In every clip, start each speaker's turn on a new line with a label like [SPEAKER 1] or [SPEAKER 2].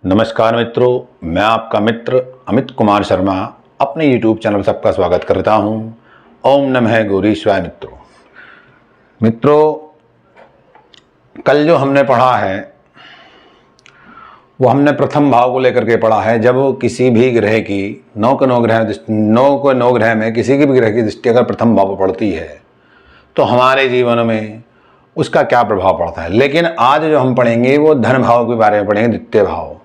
[SPEAKER 1] नमस्कार मित्रों, मैं आपका मित्र अमित कुमार शर्मा अपने YouTube चैनल पर सबका स्वागत करता हूं। ओम नमः गौरीशाय। मित्रों, कल जो हमने पढ़ा है वो हमने प्रथम भाव को लेकर के पढ़ा है। जब किसी भी ग्रह की नौ के नौ ग्रह में किसी भी ग्रह की दृष्टि अगर प्रथम भाव पर पड़ती है तो हमारे जीवन में उसका क्या प्रभाव पड़ता है। लेकिन आज जो हम पढ़ेंगे वो धन भाव के बारे में पढ़ेंगे।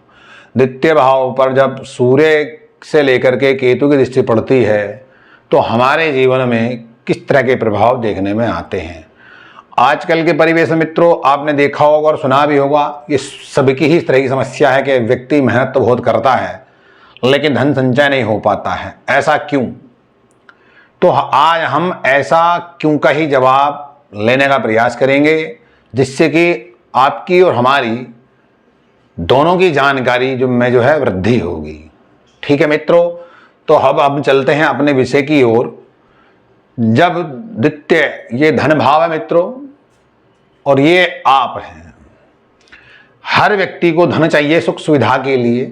[SPEAKER 1] द्वितीय भाव पर जब सूर्य से लेकर के केतु की दृष्टि पड़ती है तो हमारे जीवन में किस तरह के प्रभाव देखने में आते हैं। आजकल के परिवेश में मित्रों आपने देखा होगा और सुना भी होगा, ये सबकी ही इस तरह की समस्या है कि व्यक्ति मेहनत तो बहुत करता है लेकिन धन संचय नहीं हो पाता है। ऐसा क्यों? तो आज हम ऐसा क्यों का ही जवाब लेने का प्रयास करेंगे, जिससे कि आपकी और हमारी दोनों की जानकारी जो है वृद्धि होगी। ठीक है मित्रों, तो अब हम चलते हैं अपने विषय की ओर। जब द्वितीय ये धन भाव है मित्रों और ये आप हैं। हर व्यक्ति को धन चाहिए सुख सुविधा के लिए।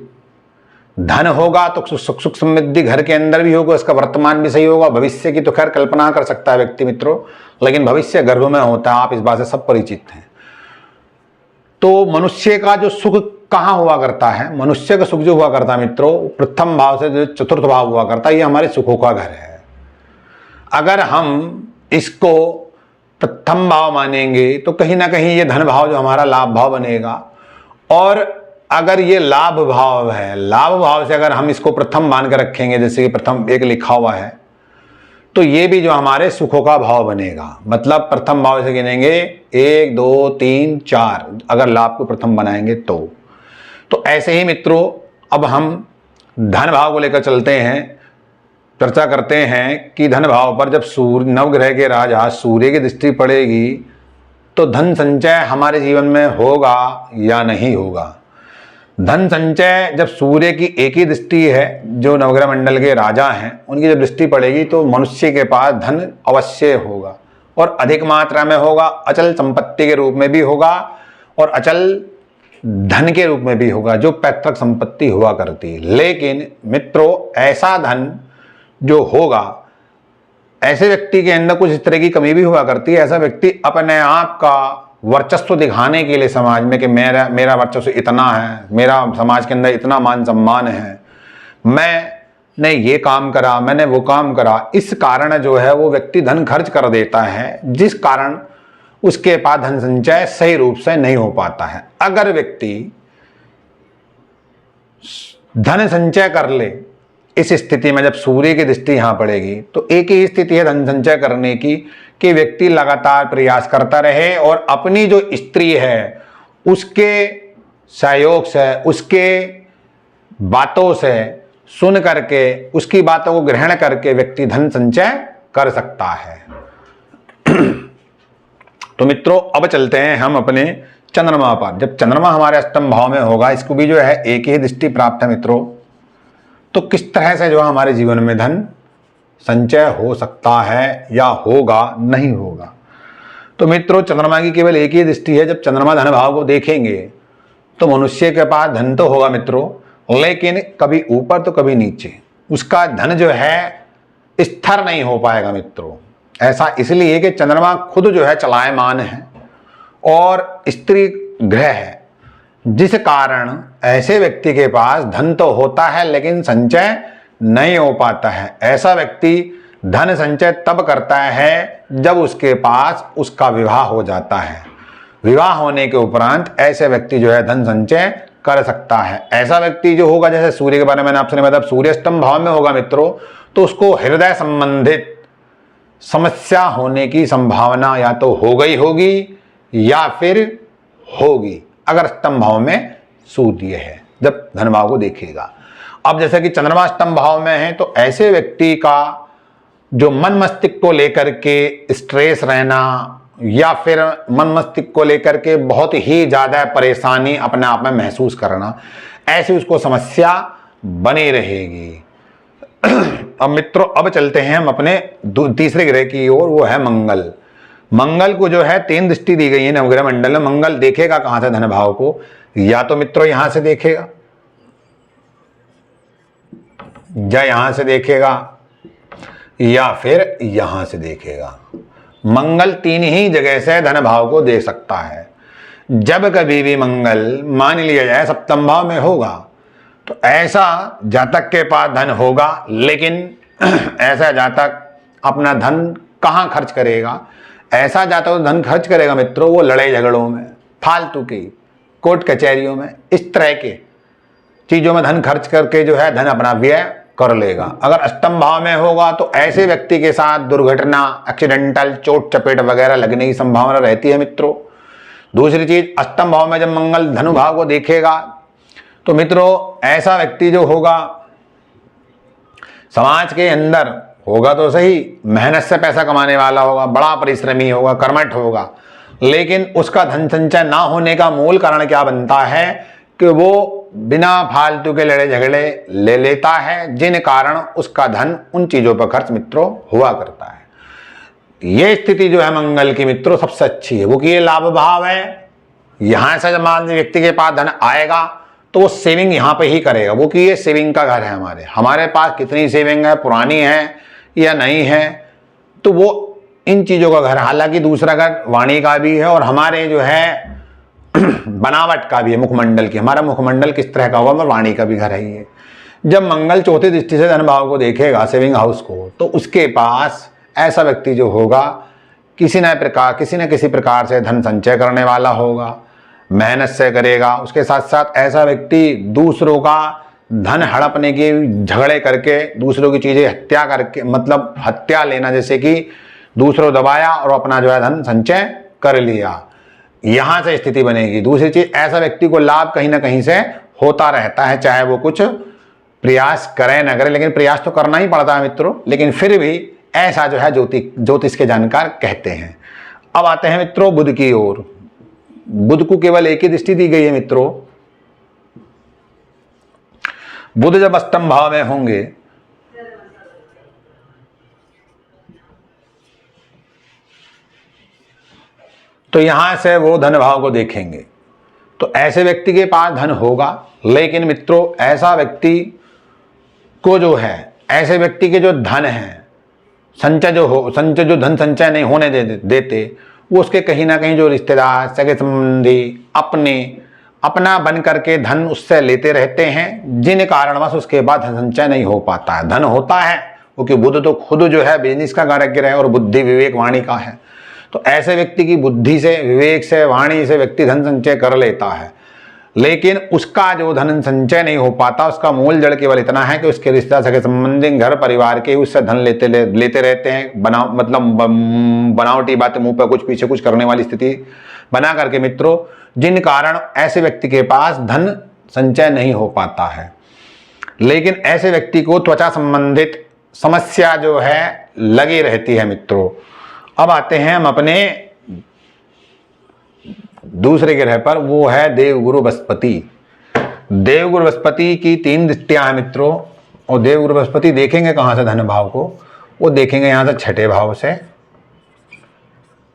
[SPEAKER 1] धन होगा तो सुख समृद्धि घर के अंदर भी होगा, उसका वर्तमान भी सही होगा। भविष्य की तो खैर कल्पना कर सकता है व्यक्ति मित्रों, लेकिन भविष्य गर्भ में होता है, आप इस बात से सब परिचित हैं। तो मनुष्य का जो सुख कहाँ हुआ करता है, मनुष्य का सुख जो हुआ करता है मित्रों, प्रथम भाव से जो चतुर्थ भाव हुआ करता है, ये हमारे सुखों का घर है। अगर हम इसको प्रथम भाव मानेंगे तो कहीं ना कहीं ये धन भाव जो हमारा लाभ भाव बनेगा। और अगर ये लाभ भाव है, लाभ भाव से अगर हम इसको प्रथम मान कर रखेंगे, जैसे कि प्रथम एक लिखा हुआ है, तो ये भी जो हमारे सुखों का भाव बनेगा। मतलब प्रथम भाव से गिनेंगे 1 2 3 4, अगर लाभ को प्रथम बनाएंगे तो ऐसे ही मित्रों अब हम धन भाव को लेकर चलते हैं, चर्चा करते हैं कि धन भाव पर जब सूर्य नवग्रह के राजा सूर्य की दृष्टि पड़ेगी तो धन संचय हमारे जीवन में होगा या नहीं होगा। धन संचय जब सूर्य की एक ही दृष्टि है, जो नवग्रह मंडल के राजा हैं उनकी जब दृष्टि पड़ेगी तो मनुष्य के पास धन अवश्य होगा और अधिक मात्रा में होगा। अचल संपत्ति के रूप में भी होगा और अचल धन के रूप में भी होगा, जो पैतृक संपत्ति हुआ करती है। लेकिन मित्रों ऐसा धन जो होगा, ऐसे व्यक्ति के अंदर कुछ इस तरह की कमी भी हुआ करती है। ऐसा व्यक्ति अपने आप का वर्चस्व दिखाने के लिए समाज में कि मेरा वर्चस्व इतना है, मेरा समाज के अंदर इतना मान सम्मान है, मैंने ये काम करा, मैंने वो काम करा, इस कारण जो है वो व्यक्ति धन खर्च कर देता है, जिस कारण उसके पास धन संचय सही रूप से नहीं हो पाता है। अगर व्यक्ति धन संचय कर ले, इस स्थिति में जब सूर्य की दृष्टि यहां पड़ेगी तो एक ही स्थिति है धन संचय करने की कि व्यक्ति लगातार प्रयास करता रहे और अपनी जो स्त्री है उसके सहयोग से, उसके बातों से सुन करके, उसकी बातों को ग्रहण करके व्यक्ति धन संचय कर सकता है। तो मित्रों अब चलते हैं हम अपने चंद्रमा पर। जब चंद्रमा हमारे अष्टम भाव में होगा, इसको भी जो है एक ही दृष्टि प्राप्त है मित्रों, तो किस तरह से जो हमारे जीवन में धन संचय हो सकता है या होगा, नहीं होगा। तो मित्रों चंद्रमा की केवल एक ही दृष्टि है। जब चंद्रमा धन भाव को देखेंगे तो मनुष्य के पास धन तो होगा मित्रों, लेकिन कभी ऊपर तो कभी नीचे। उसका धन जो है स्थिर नहीं हो पाएगा मित्रों। ऐसा इसलिए कि चंद्रमा खुद जो है चलायमान है और स्त्री ग्रह है, जिस कारण ऐसे व्यक्ति के पास धन तो होता है लेकिन संचय नहीं हो पाता है। ऐसा व्यक्ति धन संचय तब करता है जब उसके पास उसका विवाह हो जाता है। विवाह होने के उपरांत ऐसे व्यक्ति जो है धन संचय कर सकता है। ऐसा व्यक्ति जो होगा, जैसे सूर्य के बारे में मैंने आपसे नहीं बताया, सूर्य अष्टम भाव में होगा मित्रों, तो उसको हृदय संबंधित समस्या होने की संभावना या तो हो गई होगी या फिर होगी, अगर अष्टम भाव में सूर्य है जब धन भाव को देखेगा। अब जैसे कि चंद्रमा अष्टम भाव में है तो ऐसे व्यक्ति का जो मन मस्तिष्क को लेकर के स्ट्रेस रहना या फिर मन मस्तिष्क को लेकर के बहुत ही ज्यादा परेशानी अपने आप में महसूस करना, ऐसी उसको समस्या बनी रहेगी। अब मित्रों अब चलते हैं हम अपने तीसरे ग्रह की ओर, वो है मंगल। मंगल को जो है 3 दृष्टि दी गई है नवग्रह मंडल में। मंगल देखेगा कहां से धन भाव को, या तो मित्रों यहां से देखेगा या यहाँ से देखेगा या फिर यहाँ से देखेगा। मंगल 3 ही जगह से धन भाव को दे सकता है। जब कभी भी मंगल मान लिया जाए सप्तम भाव में होगा तो ऐसा जातक के पास धन होगा, लेकिन ऐसा जातक अपना धन कहाँ खर्च करेगा? ऐसा जातक धन खर्च करेगा मित्रों वो लड़ाई झगड़ों में, फालतू की कोर्ट कचहरियों में, इस तरह के चीजों में धन खर्च करके जो है धन अपना व्यय कर लेगा। अगर अष्टम भाव में होगा तो ऐसे व्यक्ति के साथ दुर्घटना, एक्सीडेंटल, चोट चपेट वगैरह लगने की संभावना रहती है मित्रों। दूसरी चीज, अष्टम भाव में जब मंगल धनु भाव को देखेगा तो मित्रों ऐसा व्यक्ति जो होगा समाज के अंदर होगा तो सही, मेहनत से पैसा कमाने वाला होगा, बड़ा परिश्रमी होगा, कर्मठ होगा, लेकिन उसका धन संचय ना होने का मूल कारण क्या बनता है कि वो बिना फालतू के लड़े झगड़े ले लेता है, जिन कारण उसका धन उन चीजों पर खर्च मित्रों हुआ करता है। ये स्थिति जो है मंगल की मित्रों सबसे अच्छी है, वो कि ये लाभ भाव है। यहां से जब मान व्यक्ति के पास धन आएगा तो वो सेविंग यहाँ पे ही करेगा, वो कि ये सेविंग का घर है। हमारे पास कितनी सेविंग है, पुरानी है या नहीं है, तो वो इन चीजों का घर। हालांकि दूसरा घर वाणी का भी है और हमारे जो है बनावट का भी है, मुखमंडल की। हमारा मुखमंडल किस तरह का होगा, वाणी का भी घर है ये। जब मंगल चौथी दृष्टि से धन भाव को देखेगा, सेविंग हाउस को, तो उसके पास ऐसा व्यक्ति जो होगा किसी न किसी प्रकार से धन संचय करने वाला होगा, मेहनत से करेगा। उसके साथ साथ ऐसा व्यक्ति दूसरों का धन हड़पने की झगड़े करके, दूसरों की चीजें हत्या करके, मतलब हत्या लेना, जैसे कि दूसरों दबाया और अपना जो है धन संचय कर लिया, यहां से स्थिति बनेगी। दूसरी चीज, ऐसा व्यक्ति को लाभ कहीं ना कहीं से होता रहता है, चाहे वो कुछ प्रयास करे ना करे, लेकिन प्रयास तो करना ही पड़ता है मित्रों। लेकिन फिर भी ऐसा जो है ज्योतिष के जानकार कहते हैं। अब आते हैं मित्रों बुध की ओर। बुध को केवल एक ही दृष्टि दी गई है मित्रों। बुध जब अष्टम भाव में होंगे तो यहां से वो धन भाव को देखेंगे तो ऐसे व्यक्ति के पास धन होगा, लेकिन मित्रों ऐसा व्यक्ति को जो है, ऐसे व्यक्ति के जो धन है, जो धन संचय नहीं होने देते, वो उसके कहीं ना कहीं जो रिश्तेदार, सगे संबंधी, अपना बन करके धन उससे लेते रहते हैं, जिन कारणवश उसके बाद धन संचय नहीं हो पाता है। धन होता है क्योंकि बुध तो खुद जो है बिजनेस का कारक है और बुद्धि विवेक वाणी का है। तो ऐसे व्यक्ति की बुद्धि से, विवेक से, वाणी से व्यक्ति धन संचय कर लेता है, लेकिन उसका जो धन संचय नहीं हो पाता, उसका मूल जड़ केवल इतना है कि उसके रिश्तेदार, सगे संबंधी, घर परिवार के उससे धन लेते रहते हैं। बनावटी बातें, मुंह पर कुछ पीछे कुछ करने वाली स्थिति बना करके मित्रों, जिन कारण ऐसे व्यक्ति के पास धन संचय नहीं हो पाता है। लेकिन ऐसे व्यक्ति को त्वचा संबंधित समस्या जो है लगी रहती है मित्रों। अब आते हैं हम अपने दूसरे ग्रह पर, वो है देवगुरु बृहस्पति। देवगुरु बृहस्पति की 3 दृष्टियां हैं मित्रों, और देवगुरु बृहस्पति देखेंगे कहां से धन भाव को? वो देखेंगे यहां से छठे भाव से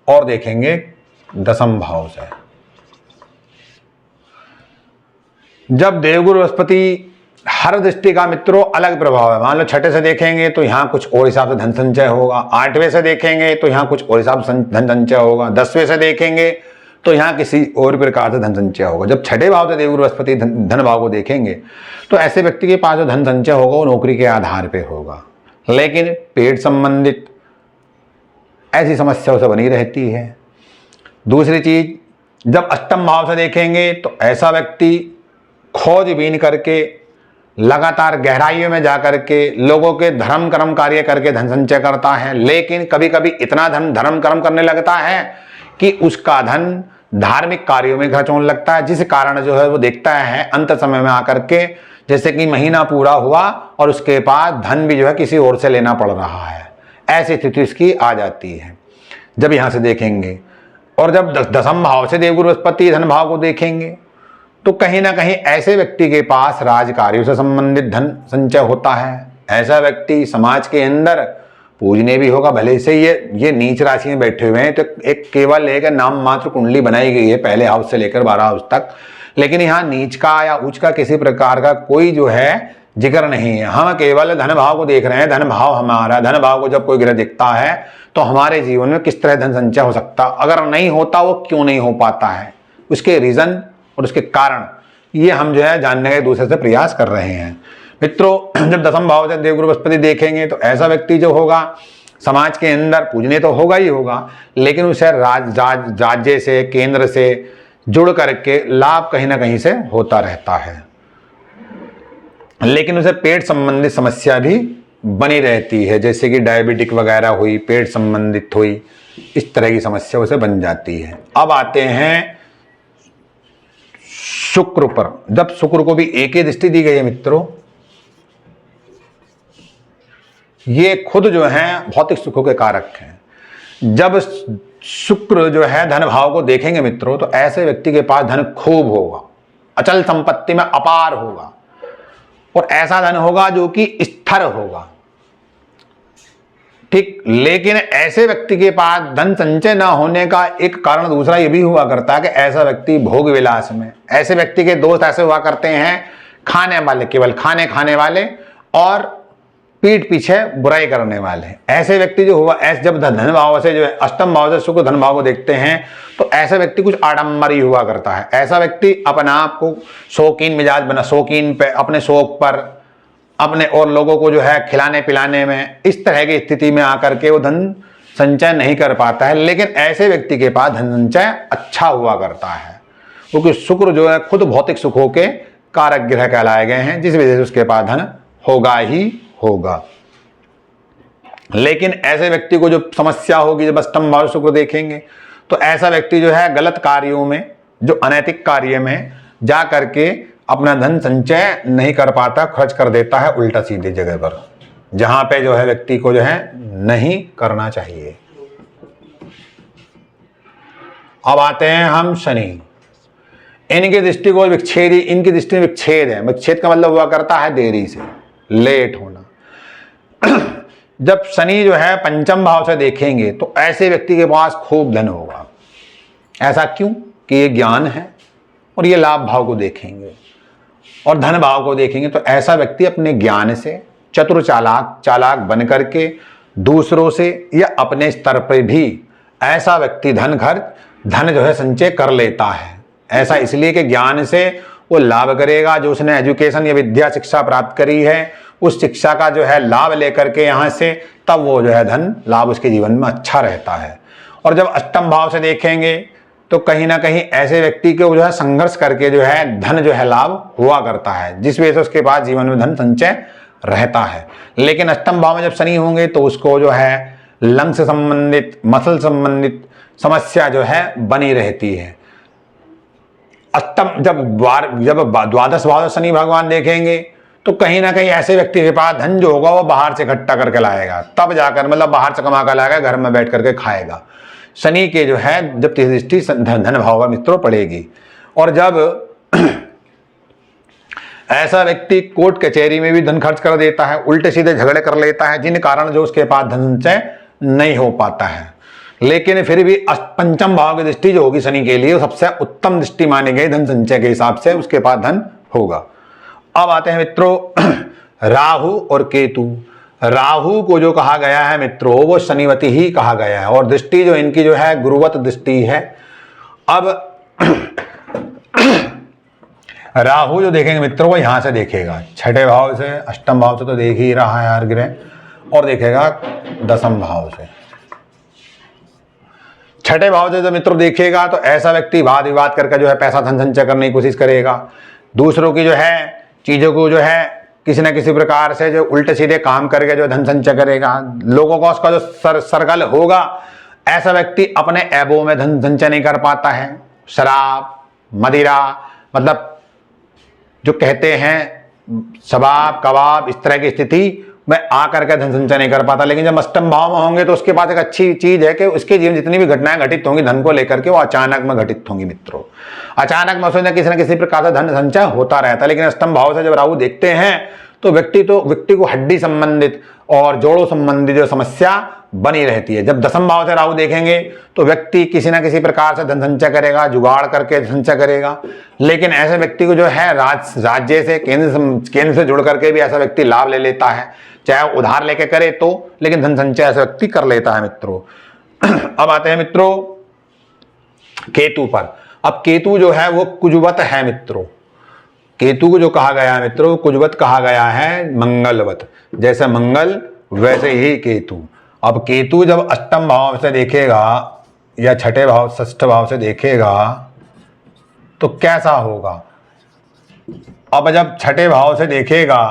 [SPEAKER 1] और देखेंगे दसम भाव से। जब देवगुरु बृहस्पति हर दृष्टि का मित्रों अलग प्रभाव है। मान लो छठे से देखेंगे तो यहाँ कुछ और हिसाब से धन संचय होगा, 8वें से देखेंगे तो यहाँ कुछ और हिसाब से धन संचय होगा, 10वें से देखेंगे तो यहाँ किसी और प्रकार से धन संचय होगा। जब छठे भाव से देवगुरु बृहस्पति धन भाव को देखेंगे तो ऐसे व्यक्ति के पास जो धन संचय होगा वो नौकरी के आधार पे होगा, लेकिन पेट संबंधित ऐसी समस्याओं से बनी रहती है। दूसरी चीज, जब अष्टम भाव से देखेंगे तो ऐसा व्यक्ति खोजबीन करके, लगातार गहराइयों में जाकर के लोगों के धर्म कर्म कार्य करके धन संचय करता है, लेकिन कभी कभी इतना धर्म कर्म करने लगता है कि उसका धन धार्मिक कार्यों में खर्च होने लगता है, जिस कारण जो है वो देखता है अंत समय में आकर के, जैसे कि महीना पूरा हुआ और उसके पास धन भी जो है किसी और से लेना पड़ रहा है। ऐसी स्थिति इसकी आ जाती है जब यहां से देखेंगे। और जब दसम भाव से देवगुरु बृहस्पति धन भाव को देखेंगे तो कहीं ना कहीं ऐसे व्यक्ति के पास राजकार्यों से संबंधित धन संचय होता है। ऐसा व्यक्ति समाज के अंदर पूजने भी होगा, भले से ये नीच राशि में बैठे हुए हैं, तो एक केवल एक नाम मात्र कुंडली बनाई गई है पहले हाउस से लेकर 12 हाउस तक, लेकिन यहाँ नीच का या उच्च का किसी प्रकार का कोई जो है जिक्र नहीं है। हम केवल धन भाव को देख रहे हैं, धन भाव हमारा, धन भाव को जब कोई ग्रह दिखता है तो हमारे जीवन में किस तरह धन संचय हो सकता, अगर नहीं होता वो क्यों नहीं हो पाता है, उसके रीजन और उसके कारण ये हम जो है जानने का एक दूसरे से प्रयास कर रहे हैं। मित्रों, जब दसम भाव से देवगुरु बृहस्पति देखेंगे तो ऐसा व्यक्ति जो होगा समाज के अंदर पूजनीय तो होगा ही होगा, लेकिन उसे राज्य से, केंद्र से जुड़ करके लाभ कहीं ना कहीं से होता रहता है, लेकिन उसे पेट संबंधित समस्या भी बनी रहती है, जैसे कि डायबिटिक वगैरह हुई, पेट संबंधित हुई, इस तरह की समस्या उसे बन जाती है। अब आते हैं शुक्र पर। जब शुक्र को भी एक ही दृष्टि दी गई है मित्रों, ये खुद जो है भौतिक सुखों के कारक हैं। जब शुक्र जो है धन भाव को देखेंगे मित्रों तो ऐसे व्यक्ति के पास धन खूब होगा, अचल संपत्ति में अपार होगा, और ऐसा धन होगा जो कि स्थिर होगा, ठीक। लेकिन ऐसे व्यक्ति के पास धन संचय न होने का एक कारण दूसरा ये भी हुआ करता है कि ऐसा व्यक्ति भोग विलास में, ऐसे व्यक्ति के दोस्त ऐसे हुआ करते हैं खाने वाले, केवल खाने वाले और पीठ पीछे बुराई करने वाले। ऐसे व्यक्ति जो हुआ, ऐसे जब धन भाव से जो है अष्टम भाव से शुक्र धन भाव को देखते हैं तो ऐसा व्यक्ति कुछ आडंबरी हुआ करता है। ऐसा व्यक्ति अपने आप को शौकीन मिजाज बना, शौकीन पे, अपने शौक पर, अपने और लोगों को जो है खिलाने पिलाने में, इस तरह की स्थिति में आकर के वो धन संचय नहीं कर पाता है। लेकिन ऐसे व्यक्ति के पास धन संचय अच्छा हुआ करता है, क्योंकि शुक्र जो है खुद भौतिक सुखों के कारक ग्रह कहलाए गए हैं, जिस वजह से उसके पास धन होगा ही होगा। लेकिन ऐसे व्यक्ति को जो समस्या होगी, जब अष्टम भाव शुक्र देखेंगे तो ऐसा व्यक्ति जो है गलत कार्यों में, जो अनैतिक कार्य में जा करके अपना धन संचय नहीं कर पाता, खर्च कर देता है उल्टा सीधे जगह पर, जहां पे जो है व्यक्ति को जो है नहीं करना चाहिए। अब आते हैं हम शनि। इनकी दृष्टि को विच्छेदी, इनकी दृष्टि में विच्छेद है। विच्छेद का मतलब हुआ करता है देरी से, लेट होना। जब शनि जो है पंचम भाव से देखेंगे तो ऐसे व्यक्ति के पास खूब धन होगा। ऐसा क्यों? कि ये ज्ञान है और ये लाभ भाव को देखेंगे और धन भाव को देखेंगे तो ऐसा व्यक्ति अपने ज्ञान से चतुर चालाक बन करके दूसरों से या अपने स्तर पर भी ऐसा व्यक्ति धन जो है संचय कर लेता है। ऐसा इसलिए कि ज्ञान से वो लाभ करेगा, जो उसने एजुकेशन या विद्या शिक्षा प्राप्त करी है उस शिक्षा का जो है लाभ लेकर के यहाँ से, तब वो जो है धन लाभ उसके जीवन में अच्छा रहता है। और जब अष्टम भाव से देखेंगे तो कहीं ना कहीं ऐसे व्यक्ति को जो है संघर्ष करके जो है धन जो है लाभ हुआ करता है, जिस वजह से उसके पास जीवन में धन संचय रहता है। लेकिन अष्टम भाव में जब शनि होंगे तो उसको जो है लंग से संबंधित, मसल संबंधित समस्या जो है बनी रहती है। अष्टम जब द्वादश भाव शनि भगवान देखेंगे तो कहीं ना कहीं ऐसे व्यक्ति के पास धन जो होगा वो बाहर से इकट्ठा करके लाएगा, तब जाकर मतलब बाहर से कमा कर लाएगा, घर में बैठ करके खाएगा। शनि के जो है जब दृष्टि धन भाव का मित्रों पड़ेगी, और जब ऐसा व्यक्ति कोर्ट कचहरी में भी धन खर्च कर देता है, उल्टे सीधे झगड़े कर लेता है, जिन कारण जो उसके पास धन संचय नहीं हो पाता है। लेकिन फिर भी पंचम भाव की दृष्टि जो होगी शनि के लिए वो सबसे उत्तम दृष्टि मानी गई धन संचय के हिसाब से, उसके पास धन होगा। अब आते हैं मित्रों राहु और केतु। राहु को जो कहा गया है मित्रों वो शनिवती ही कहा गया है, और दृष्टि जो इनकी जो है गुरुवत दृष्टि है। अब राहु जो देखेंगे मित्रों वो यहां से देखेगा, छठे भाव से, अष्टम भाव से तो देख ही रहा है हर ग्रह, और देखेगा दसम भाव से। छठे भाव से जब मित्रों देखेगा तो ऐसा व्यक्ति वाद विवाद करके जो है पैसा धन संचय करने की कोशिश करेगा, दूसरों की जो है चीजों को जो है किसी न किसी प्रकार से जो उल्टे सीधे काम करके जो धन संचय करेगा, लोगों का उसका जो सर्कल होगा, ऐसा व्यक्ति अपने ऐबों में धन संचय नहीं कर पाता है। शराब, मदिरा, मतलब जो कहते हैं शबाब कबाब, इस तरह की स्थिति में आकर के धन संचय नहीं कर पाता। लेकिन जब अष्टम भाव में होंगे तो उसके पास एक अच्छी चीज है कि उसके जीवन जितनी भी घटनाएं घटित होंगी धन को लेकर के वो अचानक में घटित होंगी मित्रों। अचानक में उसमें किसी न किसी प्रकार से धन संचय होता रहता है। लेकिन अष्टम भाव से जब राहु देखते हैं तो व्यक्ति को हड्डी संबंधित और जोड़ों संबंधित जो समस्या बनी रहती है। जब दसम भाव से राहु देखेंगे तो व्यक्ति किसी ना किसी प्रकार से धन संचय करेगा, जुगाड़ करके संचय करेगा। लेकिन ऐसे व्यक्ति को जो है राज्य से केंद्र से जुड़ करके भी ऐसा व्यक्ति लाभ ले लेता है, चाहे उधार लेके करे तो, लेकिन धन संचय ऐसा व्यक्ति कर लेता है मित्रों। अब आते हैं मित्रों केतु पर। अब केतु जो है वो कुजवत है मित्रों। केतु को जो कहा गया है मित्रों, कुजवत कहा गया है, मंगलवत। जैसे मंगल वैसे ही केतु। अब केतु जब अष्टम भाव से देखेगा या छठे भाव, षष्ठ भाव से देखेगा तो कैसा होगा। अब जब छठे भाव से देखेगा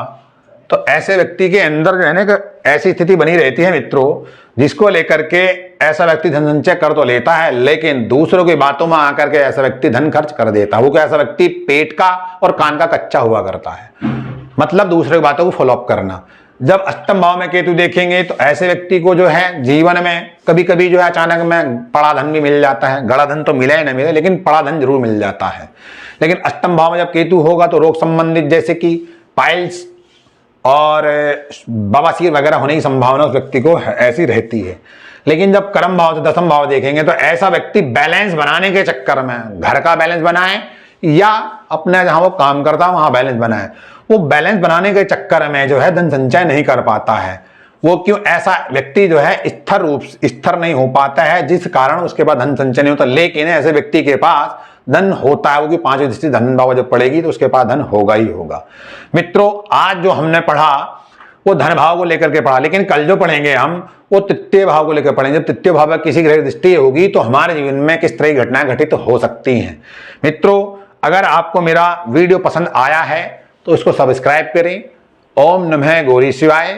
[SPEAKER 1] तो ऐसे व्यक्ति के अंदर जो है ना ऐसी स्थिति बनी रहती है मित्रों, जिसको लेकर के ऐसा व्यक्ति धन संचय कर तो लेता है, लेकिन दूसरों की बातों में आकर के ऐसा व्यक्ति धन खर्च कर देता है। वो क्या, ऐसा व्यक्ति पेट का और कान का कच्चा हुआ करता है, मतलब दूसरे की बातों को फॉलोअप करना। जब अष्टम भाव में केतु देखेंगे तो ऐसे व्यक्ति को जो है जीवन में कभी कभी जो है अचानक में पड़ा धन भी मिल जाता है। गड़ा धन तो मिले या न मिले, लेकिन पड़ा धन जरूर मिल जाता है। लेकिन अष्टम भाव में जब केतु होगा तो रोग संबंधित जैसे कि पाइल्स और बवासीर वगैरह होने की संभावना उस व्यक्ति को ऐसी रहती है। लेकिन जब कर्म भाव से दसम भाव देखेंगे तो ऐसा व्यक्ति बैलेंस बनाने के चक्कर में, घर का बैलेंस बनाए या अपने जहां वो काम करता है वहां बैलेंस बनाए, वो बैलेंस बनाने के चक्कर में जो है धन संचय नहीं कर पाता है। वो क्यों, ऐसा व्यक्ति जो है स्थिर नहीं हो पाता है, जिस कारण उसके पास धन संचय नहीं होता। लेकिन ऐसे व्यक्ति के पास धन होता है, वो कि पांचवी दृष्टि धन भाव जब पड़ेगी तो उसके पास धन होगा ही होगा। मित्रों आज जो हमने पढ़ा वो धन भाव को लेकर के पढ़ा, लेकिन कल जो पढ़ेंगे हम वो तृतीय भाव को लेकर पढ़ेंगे। जब तृतीय भाव में किसी ग्रह दृष्टि होगी तो हमारे जीवन में किस तरह की घटनाएं घटित हो सकती हैं। मित्रों अगर आपको मेरा वीडियो पसंद आया है तो इसको सब्सक्राइब करें। ओम नमः गौरी शिवाय।